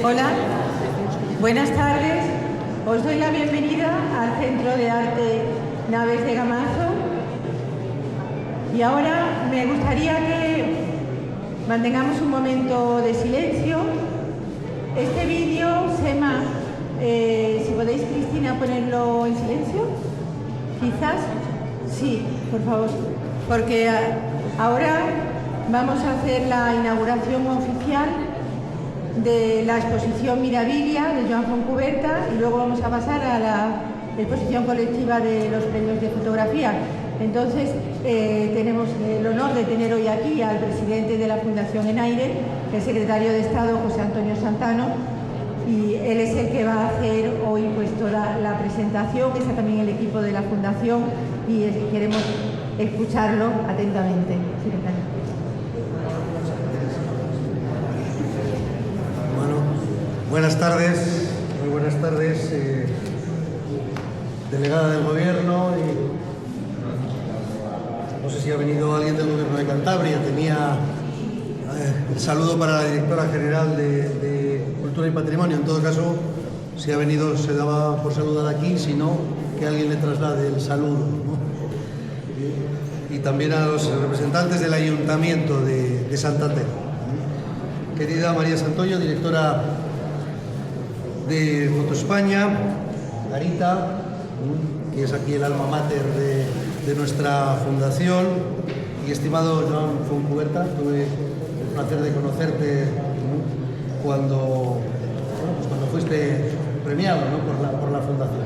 Hola, buenas tardes. Os doy la bienvenida al Centro de Arte Naves de Gamazo. Y ahora me gustaría que mantengamos un momento de silencio. Este vídeo, Sema, si podéis, Cristina, ponerlo en silencio, quizás. Sí, por favor, porque ahora vamos a hacer la inauguración oficial de la exposición Mirabilia de Joan Fontcuberta y luego vamos a pasar a la exposición colectiva de los premios de fotografía. Entonces, tenemos el honor de tener hoy aquí al presidente de la Fundación Enaire, el secretario de Estado, José Antonio Santano, y él es el que va a hacer hoy pues toda la presentación. Está también el equipo de la Fundación y queremos escucharlo atentamente. Secretario. Bueno, buenas tardes, muy buenas tardes, delegada del Gobierno. No sé si ha venido alguien del Gobierno de Cantabria. Tenía el saludo para la directora general de Cultura y Patrimonio. En todo caso, si ha venido, se daba por saludar aquí, si no, que alguien le traslade el saludo, ¿no? Y también a los representantes del Ayuntamiento de Santander. Querida María Santoyo, directora de Foto España, Garita, que es aquí el alma mater de nuestra fundación, y estimado Joan Fontcuberta, tuve el placer de conocerte cuando fuiste premiado, ¿no?, por la fundación.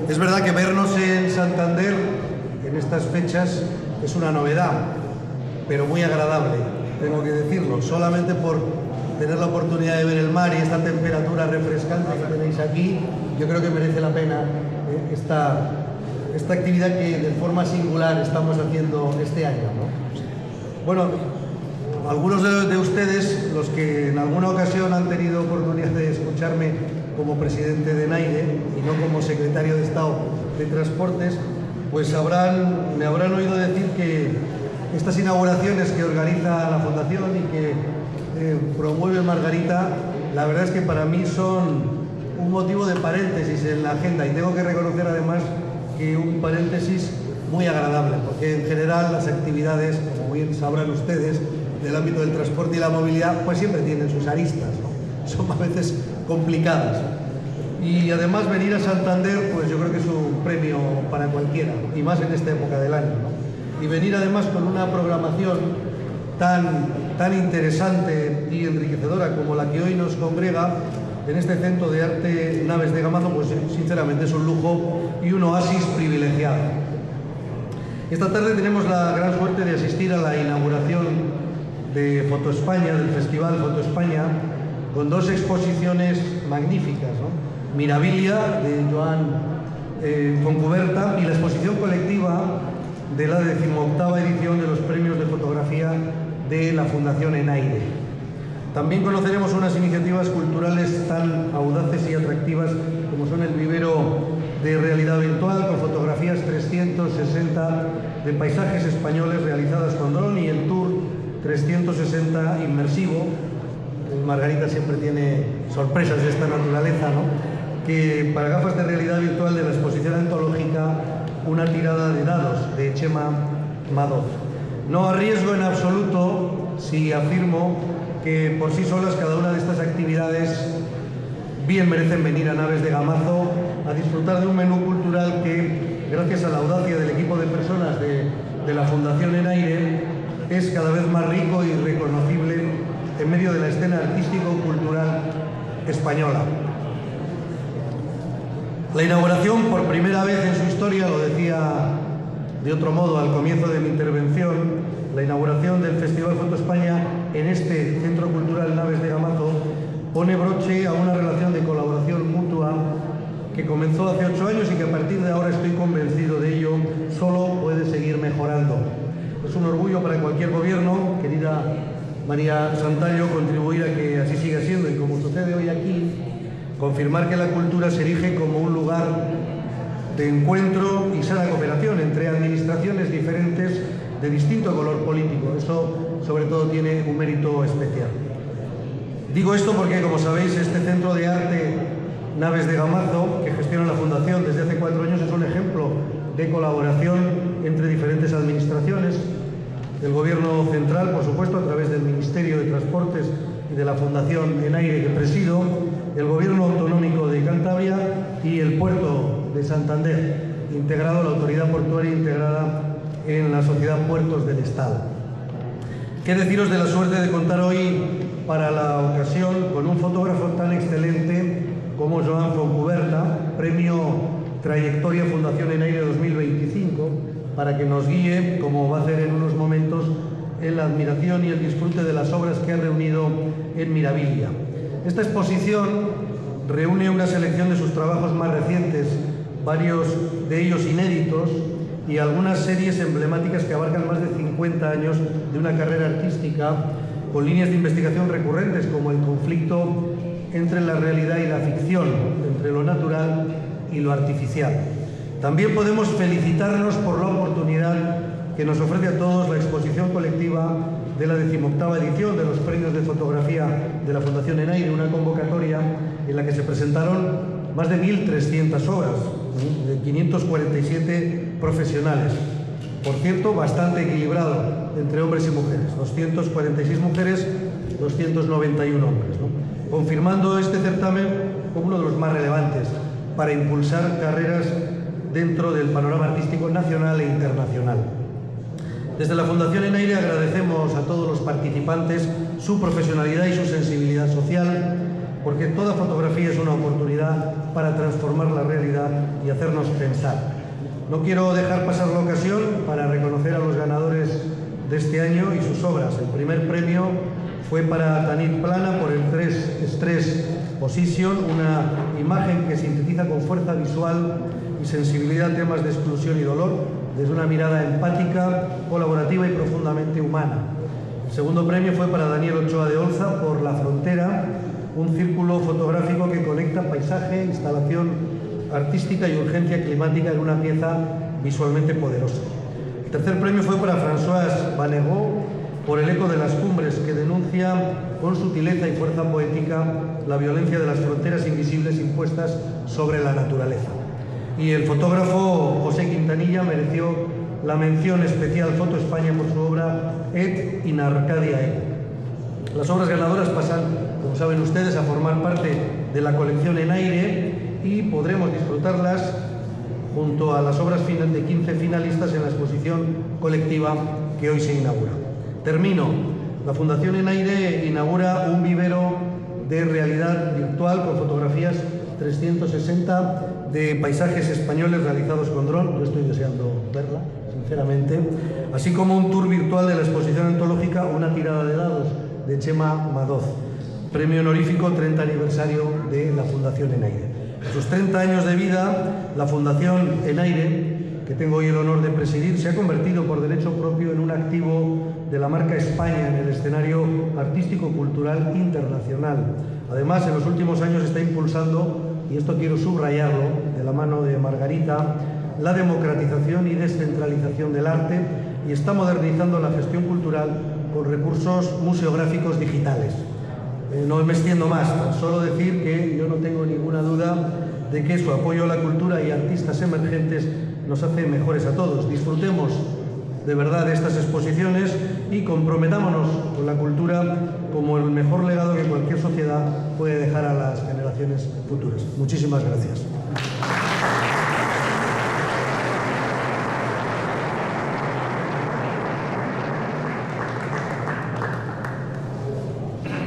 Es verdad que vernos en Santander en estas fechas es una novedad, pero muy agradable, tengo que decirlo, solamente por tener la oportunidad de ver el mar y esta temperatura refrescante que tenéis aquí. Yo creo que merece la pena esta actividad que de forma singular estamos haciendo este año, ¿no? Bueno, algunos de ustedes, los que en alguna ocasión han tenido oportunidad de escucharme como presidente de Enaire y no como secretario de Estado de Transportes, pues me habrán oído decir que estas inauguraciones que organiza la Fundación y que promueve Margarita, la verdad es que para mí son un motivo de paréntesis en la agenda, y tengo que reconocer además que un paréntesis muy agradable, porque en general las actividades, como bien sabrán ustedes, del ámbito del transporte y la movilidad, pues siempre tienen sus aristas, ¿no? Son a veces complicadas. Y además venir a Santander, pues yo creo que es un premio para cualquiera, y más en esta época del año, ¿no? Y venir además con una programación tan interesante y enriquecedora como la que hoy nos congrega en este Centro de Arte Naves de Gamazo, pues sinceramente es un lujo y un oasis privilegiado. Esta tarde tenemos la gran suerte de asistir a la inauguración de Foto España, del Festival Foto España, con dos exposiciones magníficas, ¿no? Mirabilia, de Joan Fontcuberta, y la exposición colectiva de la 18ª edición de los premios de fotografía de la Fundación Enaire. También conoceremos unas iniciativas culturales tan audaces y atractivas como son el vivero de realidad virtual con fotografías 360 de paisajes españoles realizadas con dron, y el tour 360 inmersivo. Margarita siempre tiene sorpresas de esta naturaleza, ¿no? Que para gafas de realidad virtual de la exposición antológica Una tirada de dados, de Chema Madoz. No arriesgo en absoluto si afirmo que por sí solas cada una de estas actividades bien merecen venir a Naves de Gamazo a disfrutar de un menú cultural que, gracias a la audacia del equipo de personas de la Fundación Enaire, es cada vez más rico y reconocible en medio de la escena artístico-cultural española. La inauguración, por primera vez en su historia, lo decía de otro modo al comienzo de mi intervención, la inauguración del Festival Foto España en este Centro Cultural Naves de Gamazo pone broche a una relación de colaboración mutua que comenzó hace 8 años y que a partir de ahora, estoy convencido de ello, solo puede seguir mejorando. Es un orgullo para cualquier gobierno, querida María Santallo, contribuir a que así siga siendo, y como sucede hoy aquí, confirmar que la cultura se erige como un lugar de encuentro y sana cooperación entre administraciones diferentes de distinto color político. Eso, sobre todo, tiene un mérito especial. Digo esto porque, como sabéis, este Centro de Arte Naves de Gamazo, que gestiona la Fundación desde hace 4 años, es un ejemplo de colaboración entre diferentes administraciones, del Gobierno central, por supuesto, a través del Ministerio de Transportes y de la Fundación Enaire que presido, el Gobierno Autonómico de Cantabria y el Puerto de Santander, integrado a la Autoridad Portuaria integrada en la Sociedad Puertos del Estado. ¿Qué deciros de la suerte de contar hoy para la ocasión con un fotógrafo tan excelente como Joan Fontcuberta, premio Trayectoria Fundación Enaire 2025, para que nos guíe, como va a hacer en unos momentos, en la admiración y el disfrute de las obras que ha reunido en Mirabilia. Esta exposición reúne una selección de sus trabajos más recientes, varios de ellos inéditos, y algunas series emblemáticas que abarcan más de 50 años de una carrera artística, con líneas de investigación recurrentes como el conflicto entre la realidad y la ficción, entre lo natural y lo artificial. También podemos felicitarnos por la oportunidad que nos ofrece a todos la exposición colectiva de la 18ª edición de los premios de fotografía de la Fundación Enaire, una convocatoria en la que se presentaron más de 1.300 obras, de 547 profesionales. Por cierto, bastante equilibrado entre hombres y mujeres, 246 mujeres, 291 hombres, ¿no? Confirmando este certamen como uno de los más relevantes para impulsar carreras dentro del panorama artístico nacional e internacional. Desde la Fundación Enaire agradecemos a todos los participantes su profesionalidad y su sensibilidad social, porque toda fotografía es una oportunidad para transformar la realidad y hacernos pensar. No quiero dejar pasar la ocasión para reconocer a los ganadores de este año y sus obras. El primer premio fue para Tanit Plana por el Stress Position, una imagen que sintetiza con fuerza visual y sensibilidad temas de exclusión y dolor desde una mirada empática, colaborativa y profundamente humana. El segundo premio fue para Daniel Ochoa de Olza por La Frontera, un círculo fotográfico que conecta paisaje, instalación artística y urgencia climática en una pieza visualmente poderosa. El tercer premio fue para François Banegot por El eco de las cumbres, que denuncia con sutileza y fuerza poética la violencia de las fronteras invisibles impuestas sobre la naturaleza. Y el fotógrafo José Quintanilla mereció la mención especial Foto España por su obra Et in Arcadia Ego. Las obras ganadoras pasan, como saben ustedes, a formar parte de la colección Enaire y podremos disfrutarlas junto a las obras de 15 finalistas en la exposición colectiva que hoy se inaugura. Termino. La Fundación Enaire inaugura un vivero de realidad virtual con fotografías 360 de paisajes españoles realizados con dron. Yo estoy deseando verla, sinceramente. Así como un tour virtual de la exposición antológica Una tirada de dados, de Chema Madoz, premio honorífico 30 aniversario de la Fundación Enaire. En sus 30 años de vida, la Fundación Enaire, que tengo hoy el honor de presidir, se ha convertido por derecho propio en un activo de la marca España en el escenario artístico-cultural internacional. Además, en los últimos años está impulsando, y esto quiero subrayarlo, de la mano de Margarita, la democratización y descentralización del arte y está modernizando la gestión cultural con recursos museográficos digitales. No me extiendo más, tan solo decir que yo no tengo ninguna duda de que su apoyo a la cultura y artistas emergentes nos hace mejores a todos. Disfrutemos de verdad de estas exposiciones y comprometámonos con la cultura como el mejor legado que cualquier sociedad puede dejar a las generaciones futuras. Muchísimas gracias.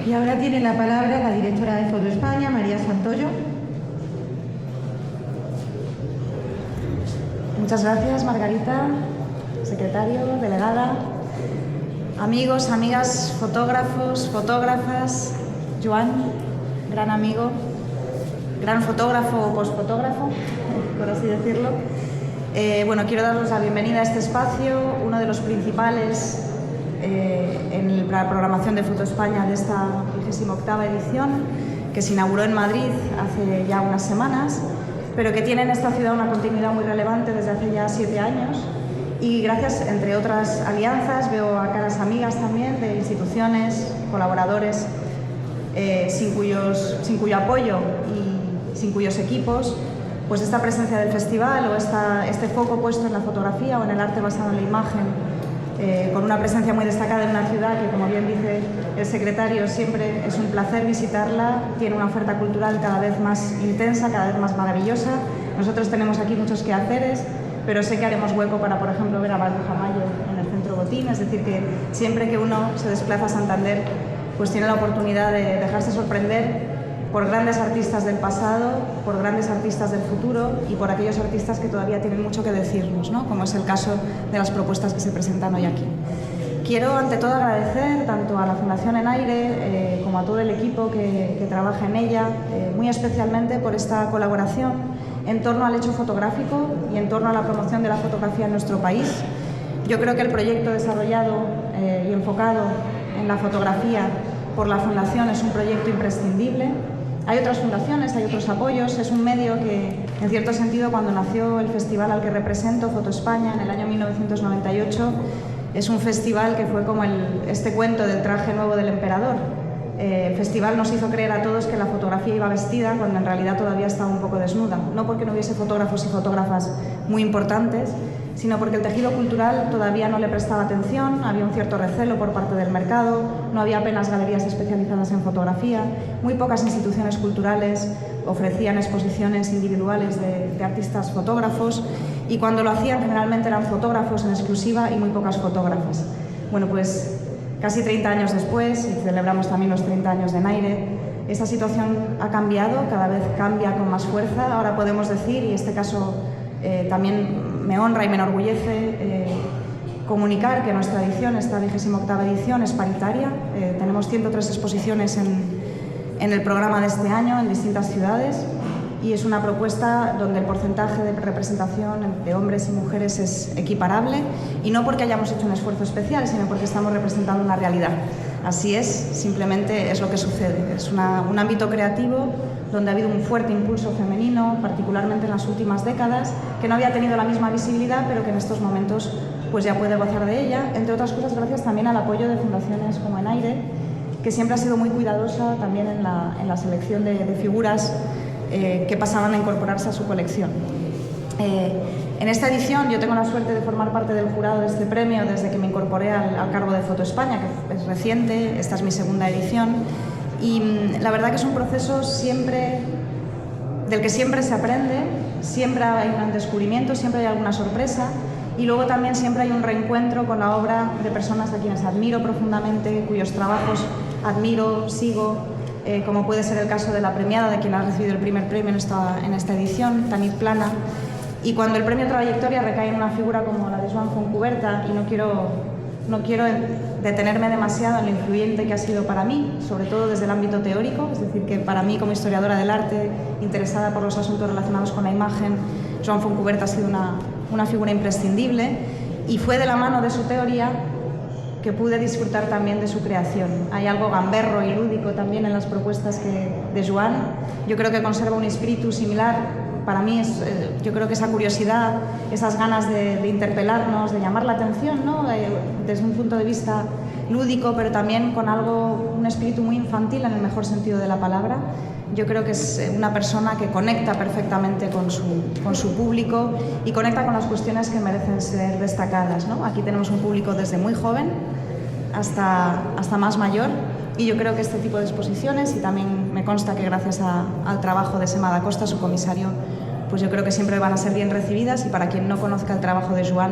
Y ahora tiene la palabra la directora de Foto España, María Santoyo. Muchas gracias, Margarita, secretario, delegada, amigos, amigas, fotógrafos, fotógrafas, Joan, gran amigo, gran fotógrafo o postfotógrafo, por así decirlo. Bueno, quiero daros la bienvenida a este espacio, uno de los principales en la programación de Foto España de esta 28ª edición, que se inauguró en Madrid hace ya unas semanas, pero que tiene en esta ciudad una continuidad muy relevante desde hace ya 7 años y gracias, entre otras alianzas, veo a caras amigas también de instituciones, colaboradores sin cuyo apoyo y sin cuyos equipos, pues esta presencia del festival o este foco puesto en la fotografía o en el arte basado en la imagen, con una presencia muy destacada en una ciudad que, como bien dice el secretario, siempre es un placer visitarla, tiene una oferta cultural cada vez más intensa, cada vez más maravillosa. Nosotros tenemos aquí muchos quehaceres, pero sé que haremos hueco para, por ejemplo, ver a Baruja Mayo en el Centro Botín, es decir, que siempre que uno se desplaza a Santander, pues tiene la oportunidad de dejarse sorprender por grandes artistas del pasado, por grandes artistas del futuro y por aquellos artistas que todavía tienen mucho que decirnos, ¿no? Como es el caso de las propuestas que se presentan hoy aquí. Quiero ante todo agradecer tanto a la Fundación Enaire como a todo el equipo que trabaja en ella, muy especialmente por esta colaboración en torno al hecho fotográfico y en torno a la promoción de la fotografía en nuestro país. Yo creo que el proyecto desarrollado y enfocado en la fotografía por la Fundación es un proyecto imprescindible. Hay otras fundaciones, hay otros apoyos, es un medio que, en cierto sentido, cuando nació el festival al que represento, Foto España, en el año 1998, es un festival que fue como este cuento del traje nuevo del emperador. El festival nos hizo creer a todos que la fotografía iba vestida cuando en realidad todavía estaba un poco desnuda, no porque no hubiese fotógrafos y fotógrafas muy importantes, sino porque el tejido cultural todavía no le prestaba atención, había un cierto recelo por parte del mercado, no había apenas galerías especializadas en fotografía, muy pocas instituciones culturales ofrecían exposiciones individuales de artistas fotógrafos y cuando lo hacían generalmente eran fotógrafos en exclusiva y muy pocas fotógrafas. Bueno, pues casi 30 años después, y celebramos también los 30 años de Enaire, esta situación ha cambiado, cada vez cambia con más fuerza. Ahora podemos decir, y este caso también me honra y me enorgullece comunicar que nuestra edición, esta 28ª edición, es paritaria. Tenemos 103 exposiciones en el programa de este año en distintas ciudades y es una propuesta donde el porcentaje de representación de hombres y mujeres es equiparable y no porque hayamos hecho un esfuerzo especial, sino porque estamos representando una realidad. Así es, simplemente es lo que sucede. Es un ámbito creativo donde ha habido un fuerte impulso femenino, particularmente en las últimas décadas, que no había tenido la misma visibilidad, pero que en estos momentos pues ya puede gozar de ella, entre otras cosas gracias también al apoyo de fundaciones como Enaire, que siempre ha sido muy cuidadosa también en la selección de figuras que pasaban a incorporarse a su colección. En esta edición yo tengo la suerte de formar parte del jurado de este premio desde que me incorporé al cargo de Foto España, que es reciente, esta es mi segunda edición, y la verdad que es un proceso del que siempre se aprende, siempre hay un descubrimiento, siempre hay alguna sorpresa, y luego también siempre hay un reencuentro con la obra de personas a quienes admiro profundamente, cuyos trabajos admiro, sigo, como puede ser el caso de la premiada, de quien ha recibido el primer premio en esta edición, Tanit Plana. Y cuando el premio Trayectoria recae en una figura como la de Joan Fontcuberta, y no quiero detenerme demasiado en lo influyente que ha sido para mí, sobre todo desde el ámbito teórico, es decir, que para mí como historiadora del arte, interesada por los asuntos relacionados con la imagen, Joan Fontcuberta ha sido una figura imprescindible y fue de la mano de su teoría que pude disfrutar también de su creación. Hay algo gamberro y lúdico también en las propuestas de Joan. Yo creo que conserva un espíritu similar. Para mí, yo creo que esa curiosidad, esas ganas de interpelarnos, de llamar la atención, ¿no? Desde un punto de vista lúdico, pero también con un espíritu muy infantil en el mejor sentido de la palabra. Yo creo que es una persona que conecta perfectamente con su público y conecta con las cuestiones que merecen ser destacadas, ¿no? Aquí tenemos un público desde muy joven hasta más mayor y yo creo que este tipo de exposiciones, y también me consta que gracias al trabajo de Sema da Costa, su comisario, pues yo creo que siempre van a ser bien recibidas, y para quien no conozca el trabajo de Joan,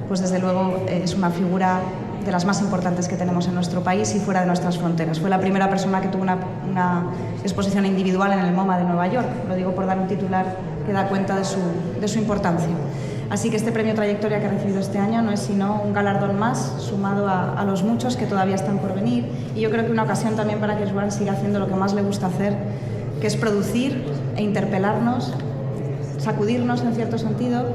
pues desde luego es una figura de las más importantes que tenemos en nuestro país y fuera de nuestras fronteras. Fue la primera persona que tuvo una exposición individual en el MoMA de Nueva York, lo digo por dar un titular que da cuenta de su importancia. Así que este premio Trayectoria que ha recibido este año no es sino un galardón más, sumado a los muchos que todavía están por venir, y yo creo que una ocasión también para que Joan siga haciendo lo que más le gusta hacer, que es producir e interpelarnos, sacudirnos en cierto sentido,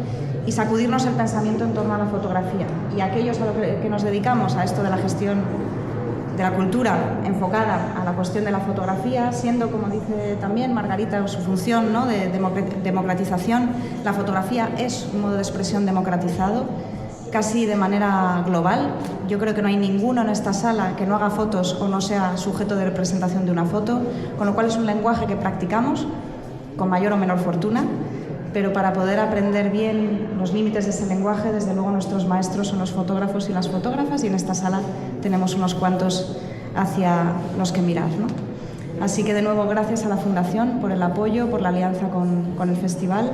y sacudirnos el pensamiento en torno a la fotografía. Y aquellos a los que nos dedicamos a esto de la gestión de la cultura enfocada a la cuestión de la fotografía, siendo, como dice también Margarita, su función, ¿no?, de democratización, la fotografía es un modo de expresión democratizado. casi de manera global. Yo creo que no hay ninguno en esta sala que no haga fotos o no sea sujeto de representación de una foto, con lo cual es un lenguaje que practicamos con mayor o menor fortuna, pero para poder aprender bien los límites de ese lenguaje, desde luego nuestros maestros son los fotógrafos y las fotógrafas, y en esta sala tenemos unos cuantos hacia los que mirar, ¿no? Así que de nuevo gracias a la Fundación por el apoyo, por la alianza con el festival.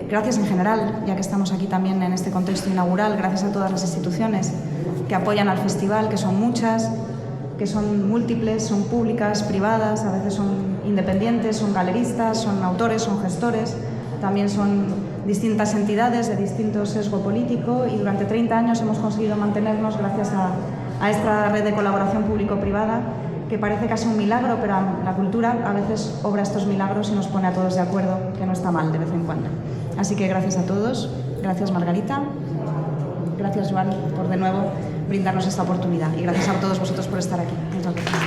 Gracias en general, ya que estamos aquí también en este contexto inaugural, gracias a todas las instituciones que apoyan al festival, que son muchas, que son múltiples, son públicas, privadas, a veces son independientes, son galeristas, son autores, son gestores, también son distintas entidades de distinto sesgo político, y durante 30 años hemos conseguido mantenernos gracias a esta red de colaboración público-privada, que parece casi un milagro, pero la cultura a veces obra estos milagros y nos pone a todos de acuerdo, que no está mal de vez en cuando. Así que gracias a todos, gracias Margarita, gracias Joan por de nuevo brindarnos esta oportunidad, y gracias a todos vosotros por estar aquí. Muchas gracias.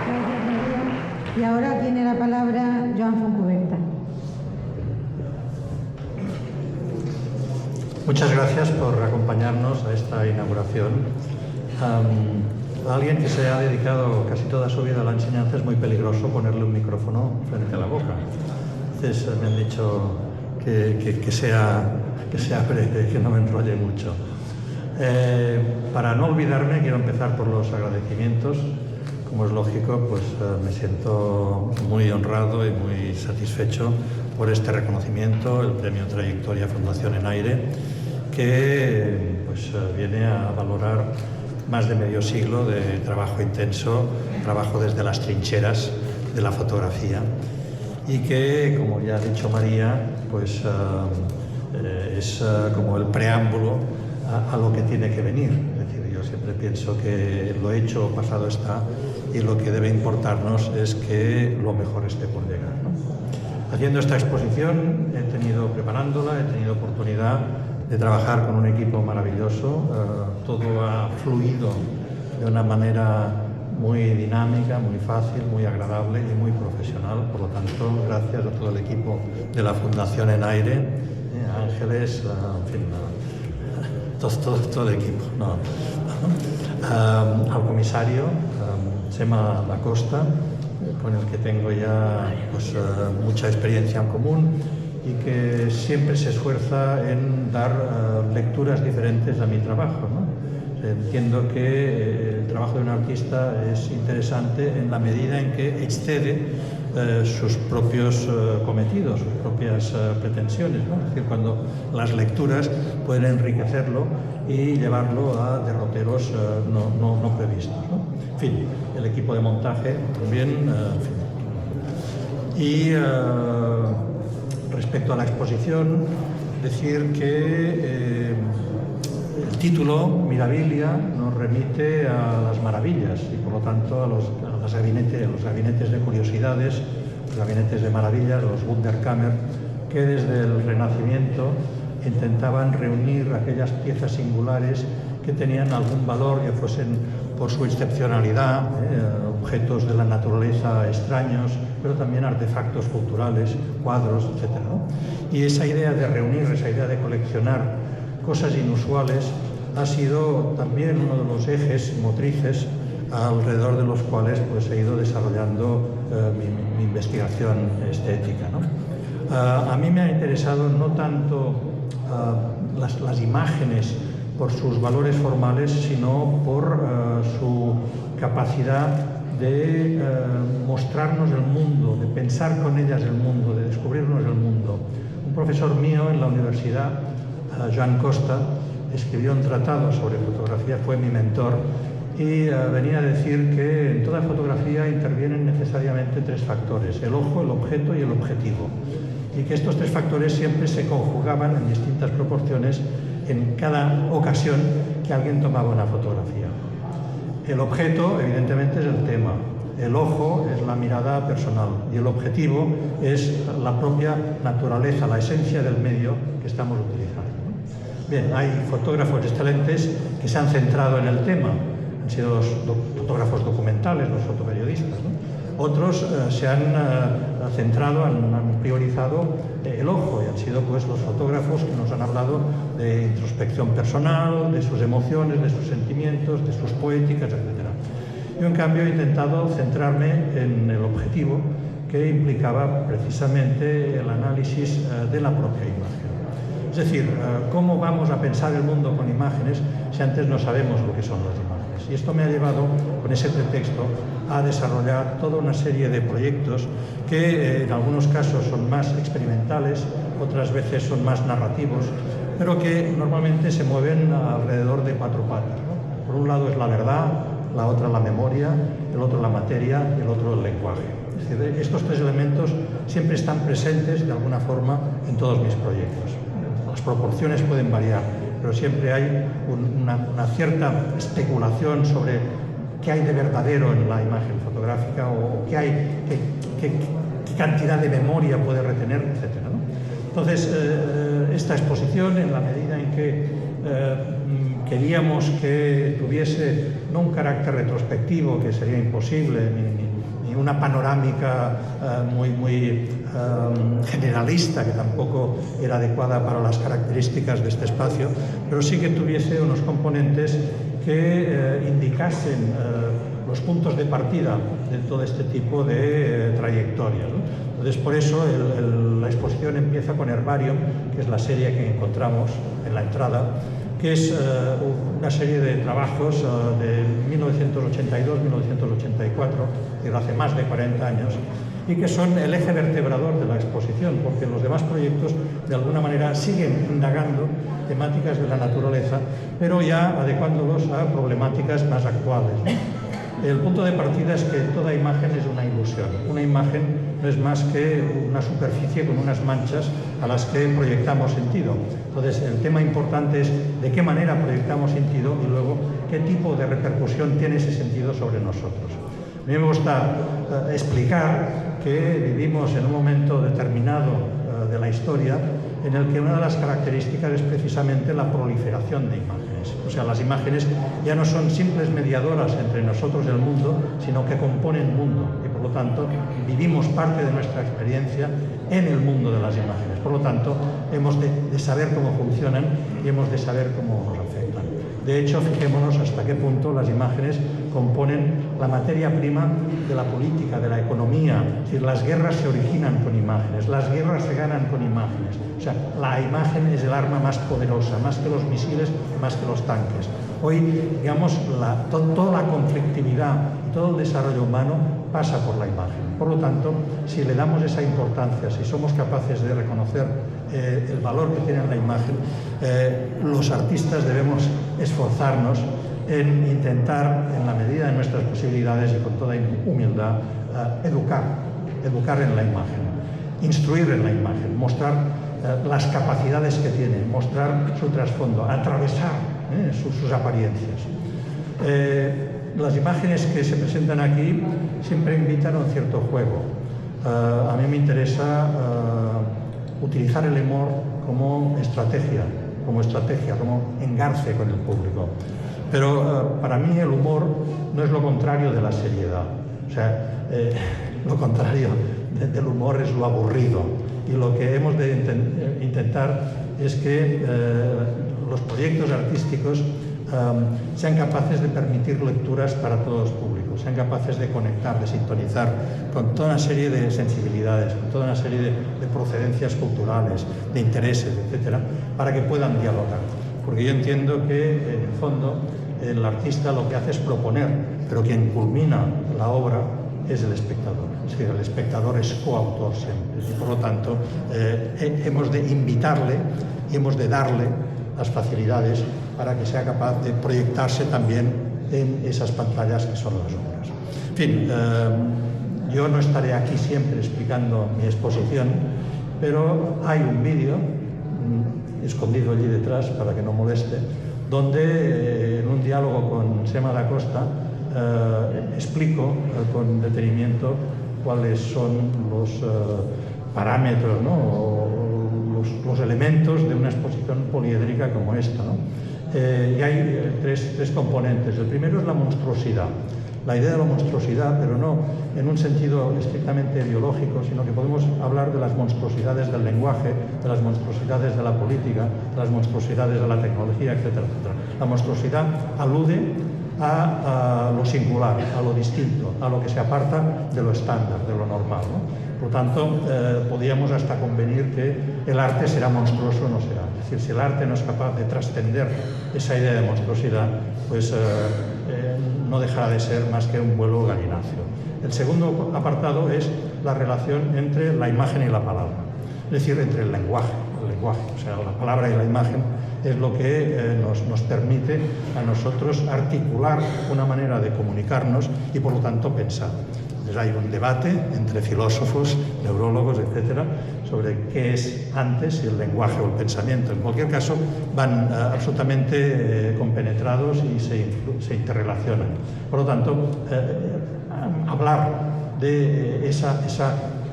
Gracias, María. Y ahora tiene la palabra Joan Fontcuberta. Muchas gracias por acompañarnos a esta inauguración. A alguien que se ha dedicado casi toda su vida a la enseñanza es muy peligroso ponerle un micrófono frente a la boca. Entonces me han dicho que sea breve, que no me enrolle mucho. Para no olvidarme, quiero empezar por los agradecimientos. Como es lógico, pues me siento muy honrado y muy satisfecho por este reconocimiento, el Premio Trayectoria Fundación Enaire, que pues, viene a valorar más de medio siglo de trabajo intenso, trabajo desde las trincheras de la fotografía, y que, como ya ha dicho María, pues es como el preámbulo a lo que tiene que venir. Es decir, yo siempre pienso que lo hecho pasado está, y lo que debe importarnos es que lo mejor esté por llegar, ¿no? Haciendo esta exposición, preparándola, he tenido oportunidad de trabajar con un equipo maravilloso. Todo ha fluido de una manera muy dinámica, muy fácil, muy agradable y muy profesional. Por lo tanto, gracias a todo el equipo de la Fundación Enaire, Ángeles, en fin, todo el equipo. Al comisario, Chema Da Costa, con el que tengo ya pues, mucha experiencia en común, y que siempre se esfuerza en dar lecturas diferentes a mi trabajo, ¿no? Entiendo que el trabajo de un artista es interesante en la medida en que excede sus propios cometidos, sus propias pretensiones, ¿no? Es decir, cuando las lecturas pueden enriquecerlo y llevarlo a derroteros no previstos, ¿no? En fin, el equipo de montaje también, en fin. Y respecto a la exposición, decir que el título, Mirabilia, nos remite a las maravillas y por lo tanto a los gabinetes de curiosidades, los gabinetes de maravillas, los Wunderkammer, que desde el Renacimiento intentaban reunir aquellas piezas singulares que tenían algún valor, ya fuesen por su excepcionalidad, objetos de la naturaleza extraños, pero también artefactos culturales, cuadros, etc., ¿no? Y esa idea de reunir, esa idea de coleccionar cosas inusuales ha sido también uno de los ejes motrices alrededor de los cuales pues, he ido desarrollando mi investigación estética, ¿no? A mí me ha interesado no tanto las imágenes por sus valores formales, sino por su capacidad de mostrarnos el mundo, de pensar con ellas el mundo, de descubrirnos el mundo. Un profesor mío en la universidad, Joan Costa, escribió un tratado sobre fotografía, fue mi mentor, y venía a decir que en toda fotografía intervienen necesariamente tres factores: el ojo, el objeto y el objetivo, y que estos tres factores siempre se conjugaban en distintas proporciones en cada ocasión que alguien tomaba una fotografía. El objeto, evidentemente, es el tema, el ojo es la mirada personal y el objetivo es la propia naturaleza, la esencia del medio que estamos utilizando. Bien, hay fotógrafos excelentes que se han centrado en el tema, han sido los fotógrafos documentales, los fotoperiodistas, ¿no? otros se han centrado, han priorizado el ojo, y han sido pues los fotógrafos que nos han hablado de introspección personal, de sus emociones, de sus sentimientos, de sus poéticas, etc. Yo, en cambio, he intentado centrarme en el objetivo que implicaba precisamente el análisis de la propia imagen. Es decir, ¿cómo vamos a pensar el mundo con imágenes si antes no sabemos lo que son las imágenes? Y esto me ha llevado, con ese pretexto, a desarrollar toda una serie de proyectos que en algunos casos son más experimentales, otras veces son más narrativos, pero que normalmente se mueven alrededor de 4 patas, ¿no? Por un lado es la verdad, la otra la memoria, el otro la materia y el otro el lenguaje. Es decir, estos 3 elementos siempre están presentes de alguna forma en todos mis proyectos. Las proporciones pueden variar, pero siempre hay una cierta especulación sobre qué hay de verdadero en la imagen fotográfica o qué cantidad de memoria puede retener, etc., ¿no? Entonces, esta exposición, en la medida en que queríamos que tuviese no un carácter retrospectivo, que sería imposible, ni una panorámica muy generalista, que tampoco era adecuada para las características de este espacio, pero sí que tuviese unos componentes que indicasen los puntos de partida de todo este tipo de trayectorias, ¿no? Entonces, por eso la exposición empieza con Herbarium, que es la serie que encontramos en la entrada, que es una serie de trabajos de 1982-1984, es decir, hace más de 40 años, y que son el eje vertebrador de la exposición, porque los demás proyectos de alguna manera siguen indagando temáticas de la naturaleza, pero ya adecuándolos a problemáticas más actuales, ¿no? El punto de partida es que toda imagen es una ilusión. Una imagen no es más que una superficie con unas manchas a las que proyectamos sentido. Entonces, el tema importante es de qué manera proyectamos sentido y luego qué tipo de repercusión tiene ese sentido sobre nosotros. A mí me gusta explicar que vivimos en un momento determinado de la historia en el que una de las características es precisamente la proliferación de imágenes. O sea, las imágenes ya no son simples mediadoras entre nosotros y el mundo, sino que componen mundo y, por lo tanto, vivimos parte de nuestra experiencia en el mundo de las imágenes. Por lo tanto, hemos de saber cómo funcionan y hemos de saber cómo nos afectan. De hecho, fijémonos hasta qué punto las imágenes componen la materia prima de la política, de la economía. Es decir, las guerras se originan con imágenes, las guerras se ganan con imágenes. O sea, la imagen es el arma más poderosa, más que los misiles, más que los tanques. Hoy, digamos, toda la conflictividad y todo el desarrollo humano pasa por la imagen. Por lo tanto, si le damos esa importancia, si somos capaces de reconocer el valor que tiene la imagen, los artistas debemos esforzarnos en intentar, en la medida de nuestras posibilidades y con toda humildad, educar en la imagen, instruir en la imagen, mostrar las capacidades que tiene, mostrar su trasfondo, atravesar sus apariencias. Las imágenes que se presentan aquí siempre invitan a un cierto juego. A mí me interesa utilizar el humor como estrategia, como engarce con el público. Pero para mí el humor no es lo contrario de la seriedad. O sea, lo contrario del humor es lo aburrido. Y lo que hemos de intentar es que los proyectos artísticos sean capaces de permitir lecturas para todos los públicos, sean capaces de conectar, de sintonizar con toda una serie de sensibilidades, con toda una serie de procedencias culturales, de intereses, etcétera, para que puedan dialogar. Porque yo entiendo que, en el fondo, el artista lo que hace es proponer, pero quien culmina la obra es el espectador. Es decir, el espectador es coautor siempre. Y por lo tanto, hemos de invitarle y hemos de darle las facilidades para que sea capaz de proyectarse también en esas pantallas que son las obras. En fin, yo no estaré aquí siempre explicando mi exposición, pero hay un vídeo escondido allí detrás para que no moleste, donde en un diálogo con Sema da Costa explico con detenimiento cuáles son los parámetros, ¿no? o los elementos de una exposición poliédrica como esta, ¿no? Y hay tres componentes. El primero es la monstruosidad. la idea de la monstruosidad, pero no en un sentido estrictamente biológico, sino que podemos hablar de las monstruosidades del lenguaje, de las monstruosidades de la política, de las monstruosidades de la tecnología, etcétera, etcétera. La monstruosidad alude a lo singular, a lo distinto, a lo que se aparta de lo estándar, de lo normal, ¿no? Por tanto, podríamos hasta convenir que el arte será monstruoso o no será. Es decir, si el arte no es capaz de trascender esa idea de monstruosidad, pues no dejará de ser más que un vuelo galináceo. El segundo apartado es la relación entre la imagen y la palabra, es decir, entre el lenguaje, o sea, la palabra y la imagen es lo que nos permite a nosotros articular una manera de comunicarnos y, por lo tanto, pensar. Entonces, hay un debate entre filósofos, neurólogos, etcétera, sobre qué es antes, si el lenguaje o el pensamiento. En cualquier caso, van absolutamente compenetrados y se interrelacionan. Por lo tanto, hablar de esa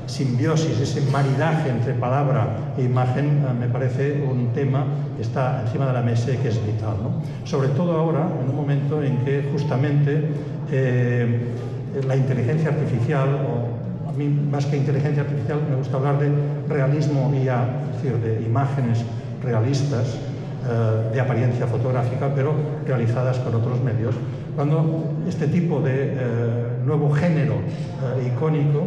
simbiosis, ese maridaje entre palabra e imagen, me parece un tema que está encima de la mesa y que es vital, ¿no? Sobre todo ahora, en un momento en que justamente la inteligencia artificial, o a mí más que inteligencia artificial me gusta hablar de realismo IA, es decir, de imágenes realistas, de apariencia fotográfica, pero realizadas con otros medios, cuando este tipo de nuevo género icónico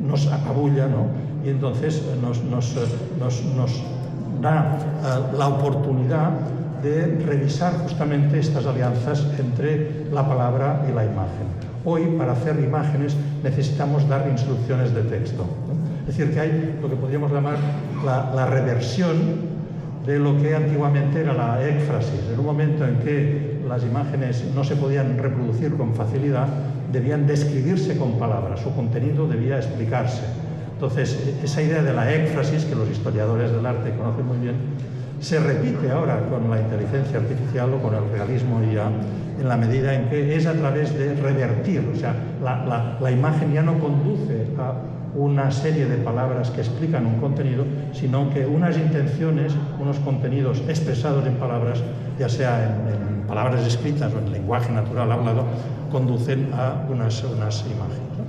nos apabulla, ¿no? Y entonces nos da la oportunidad de revisar justamente estas alianzas entre la palabra y la imagen. Hoy, para hacer imágenes, necesitamos dar instrucciones de texto, ¿no? Es decir, que hay lo que podríamos llamar la reversión de lo que antiguamente era la éfrasis. En un momento en que las imágenes no se podían reproducir con facilidad, debían describirse con palabras, su contenido debía explicarse. Entonces, esa idea de la éfrasis, que los historiadores del arte conocen muy bien, se repite ahora con la inteligencia artificial o con el realismo IA, en la medida en que es a través de revertir, o sea, la imagen ya no conduce a una serie de palabras que explican un contenido, sino que unas intenciones, unos contenidos expresados en palabras, ya sea en palabras escritas o en lenguaje natural hablado, conducen a unas imágenes, ¿no?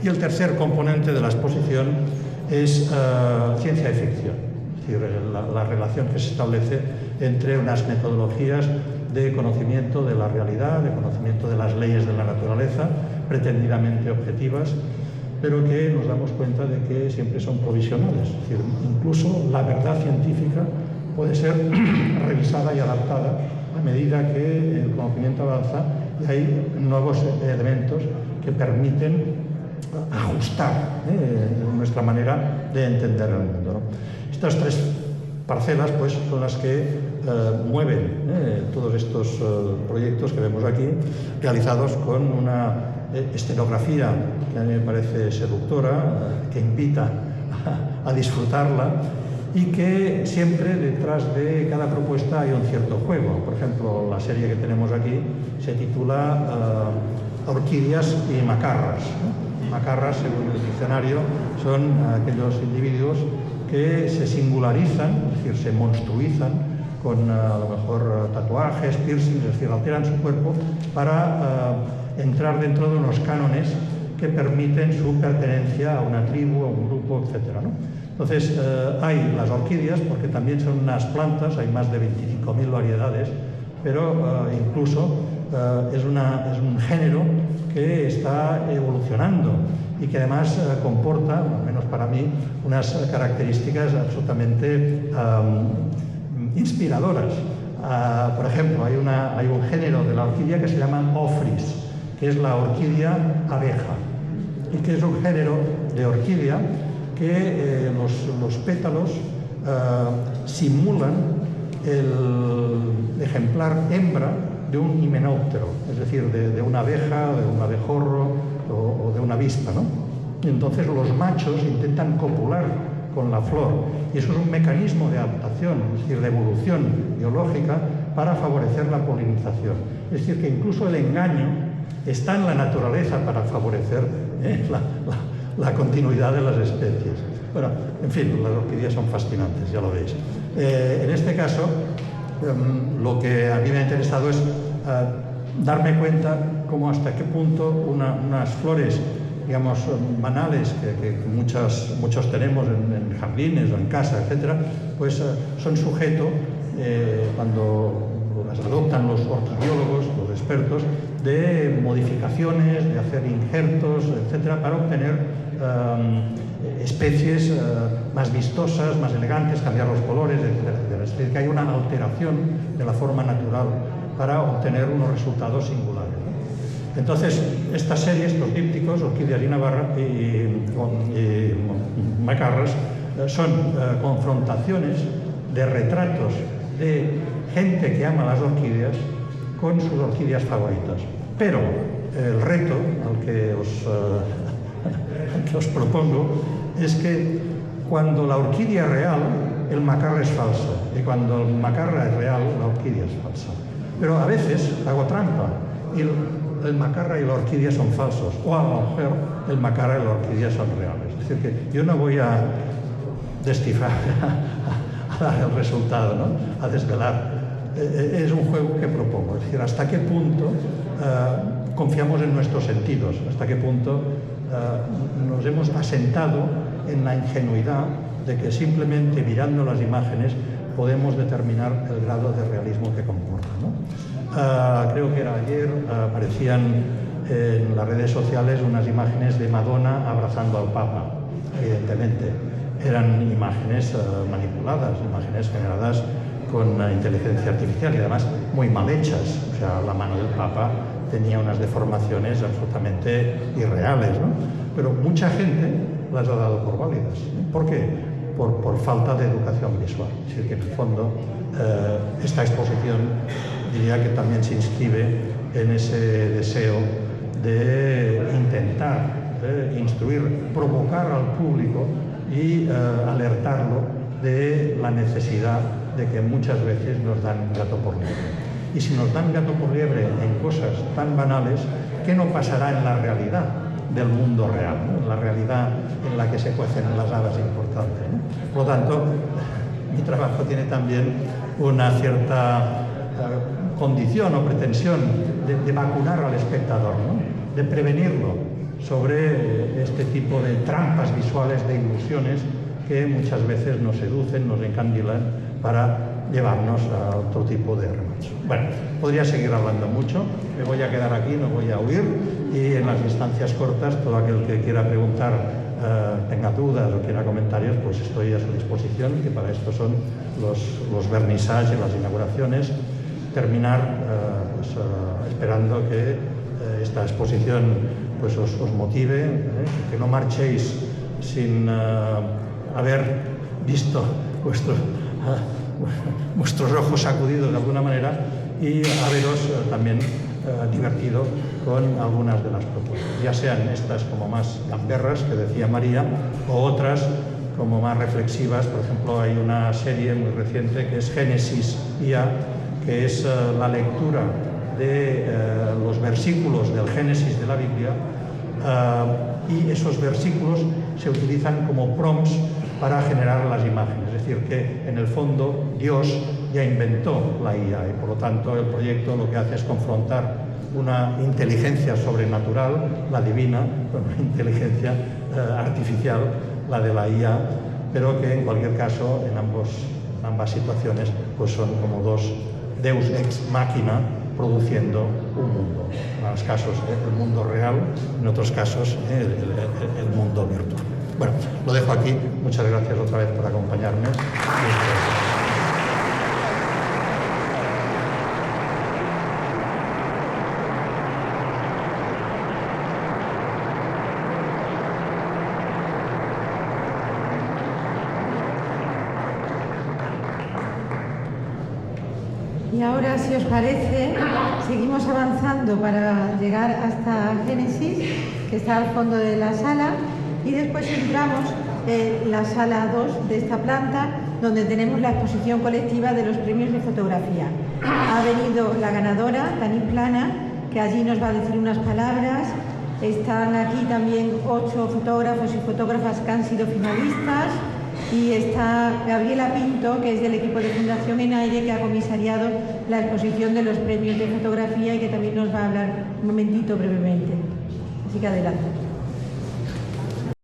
Y el tercer componente de la exposición es ciencia y ficción, es decir, la relación que se establece entre unas metodologías de conocimiento de la realidad, de conocimiento de las leyes de la naturaleza, pretendidamente objetivas, pero que nos damos cuenta de que siempre son provisionales. Es decir, incluso la verdad científica puede ser revisada y adaptada a medida que el conocimiento avanza y hay nuevos elementos que permiten ajustar nuestra manera de entender el mundo, ¿no? Estas tres parcelas pues, son las que mueven todos estos proyectos que vemos aquí, realizados con una escenografía que a mí me parece seductora, que invita a disfrutarla y que siempre detrás de cada propuesta hay un cierto juego. Por ejemplo, la serie que tenemos aquí se titula Orquídeas y macarras, ¿no? Macarras, según el diccionario, son aquellos individuos que se singularizan, es decir, se monstruizan con a lo mejor tatuajes, piercings, es decir, alteran su cuerpo para entrar dentro de unos cánones que permiten su pertenencia a una tribu, a un grupo, etc., ¿no? Entonces, hay las orquídeas, porque también son unas plantas, hay más de 25.000 variedades, pero incluso es un género que está evolucionando y que además comporta, al menos para mí, unas características absolutamente inspiradoras. Por ejemplo, hay un género de la orquídea que se llama Ophrys, que es la orquídea abeja, y que es un género de orquídea que los pétalos simulan el ejemplar hembra de un himenóptero, es decir, de una abeja, de un abejorro o de una avispa, ¿no? Y entonces los machos intentan copular con la flor, y eso es un mecanismo de adaptación, es decir, de evolución biológica para favorecer la polinización. Es decir, que incluso el engaño está en la naturaleza para favorecer la continuidad de las especies. Bueno, en fin, las orquídeas son fascinantes, ya lo veis. En este caso, lo que a mí me ha interesado es darme cuenta cómo hasta qué punto unas flores, digamos, banales que muchos tenemos en jardines o en casa, etcétera, pues son sujeto, cuando las adoptan los orquidiólogos, los expertos, de modificaciones, de hacer injertos, etcétera, para obtener especies más vistosas, más elegantes, cambiar los colores, etcétera, etcétera. Es decir, que hay una alteración de la forma natural para obtener unos resultados singulares, ¿no? Entonces, estas series, estos dípticos, orquídeas y macarras, son confrontaciones de retratos de gente que ama las orquídeas con sus orquídeas favoritas. Pero el reto al que os propongo es que cuando la orquídea es real, el macarra es falso, y cuando el macarra es real, la orquídea es falsa. Pero a veces hago trampa y el macarra y la orquídea son falsos, o a lo mejor el macarra y la orquídea son reales. Es decir, que yo no voy a descifrar, a dar el resultado, ¿no? A desvelar. Es un juego que propongo, es decir, hasta qué punto confiamos en nuestros sentidos, hasta qué punto nos hemos asentado en la ingenuidad de que simplemente mirando las imágenes podemos determinar el grado de realismo que comporta, ¿no? Creo que era ayer, aparecían en las redes sociales unas imágenes de Madonna abrazando al Papa. Evidentemente eran imágenes manipuladas, imágenes generadas con inteligencia artificial y además muy mal hechas. O sea, la mano del Papa tenía unas deformaciones absolutamente irreales, ¿no? Pero mucha gente las ha dado por válidas. ¿Por qué? Por falta de educación visual. Es decir, que en el fondo esta exposición diría que también se inscribe en ese deseo de intentar instruir, provocar al público y alertarlo de la necesidad de que muchas veces nos dan gato por liebre. Y si nos dan gato por liebre en cosas tan banales, ¿qué no pasará en la realidad del mundo real, ¿no? En la realidad en la que se cuecen las habas importantes, ¿no? Por lo tanto, mi trabajo tiene también una cierta condición o pretensión de vacunar al espectador, ¿no? De prevenirlo sobre este tipo de trampas visuales, de ilusiones que muchas veces nos seducen, nos encandilan para llevarnos a otro tipo de remates. Bueno, podría seguir hablando mucho, me voy a quedar aquí, no voy a huir, y en las instancias cortas, todo aquel que quiera preguntar, tenga dudas o quiera comentarios, pues estoy a su disposición, que para esto son los vernisajes, las inauguraciones. Terminar esperando que esta exposición pues os motive, que no marchéis sin haber visto vuestros ojos sacudidos de alguna manera y haberos también divertido con algunas de las propuestas, ya sean estas como más gamberras, que decía María, o otras como más reflexivas. Por ejemplo, hay una serie muy reciente que es Génesis IA, que es la lectura de los versículos del Génesis de la Biblia, y esos versículos se utilizan como prompts para generar las imágenes. Es decir, que en el fondo Dios ya inventó la IA y por lo tanto el proyecto lo que hace es confrontar una inteligencia sobrenatural, la divina, con una inteligencia artificial, la de la IA, pero que en cualquier caso en ambas situaciones pues son como dos deus ex machina produciendo un mundo. En algunos casos el mundo real, en otros casos el mundo virtual. Bueno, lo dejo aquí. Muchas gracias otra vez por acompañarme. Y ahora, si os parece, seguimos avanzando para llegar hasta Génesis, que está al fondo de la sala, y después entramos en la sala 2 de esta planta, donde tenemos la exposición colectiva de los premios de fotografía. Ha venido la ganadora, Dani Plana, que allí nos va a decir unas palabras. Están aquí también 8 fotógrafos y fotógrafas que han sido finalistas. Y está Gabriela Pinto, que es del equipo de Fundación Enaire, que ha comisariado la exposición de los premios de fotografía y que también nos va a hablar un momentito brevemente. Así que adelante.